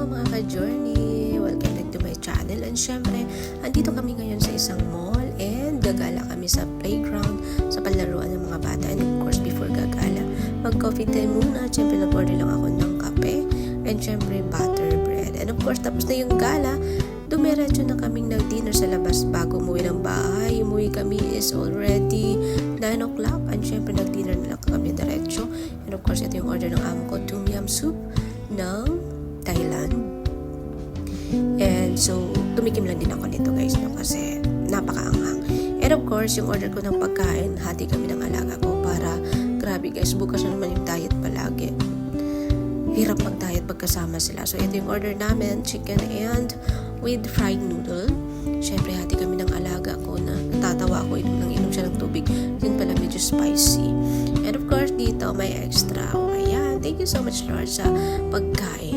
mga ka-journey! Welcome back to my channel. And syempre, andito kami ngayon sa isang mall and gagala kami sa playground, sa palaruan ng mga bata. And of course, before gagala, mag-coffee time muna. Syempre, nag-order lang ako ng kape and syempre, butter bread. And of course, tapos na yung gala, dumiretso na kaming nag-dinner sa labas bago umuwi ng bahay. Umuwi kami is already 9 o'clock and syempre nag-dinner na lang kami diretso. And of course, ito yung order ng amo ko, tom yum soup ng Thailand. And so, tumikim lang din ako nito guys, no? Kasi napakaanghang. And of course, yung order ko ng pagkain, hati kami ng alaga ko para, grabe guys, bukas na naman yung diet palagi. Hirap mag-diet pagkasama sila. So, ito yung order namin, chicken and with fried noodle. Syempre, hati kami ng alaga ko na natatawa ko, inom siya ng tubig. Yun pala, medyo spicy. And of course, dito may extra. Ayan, thank you so much Lord sa pagkain.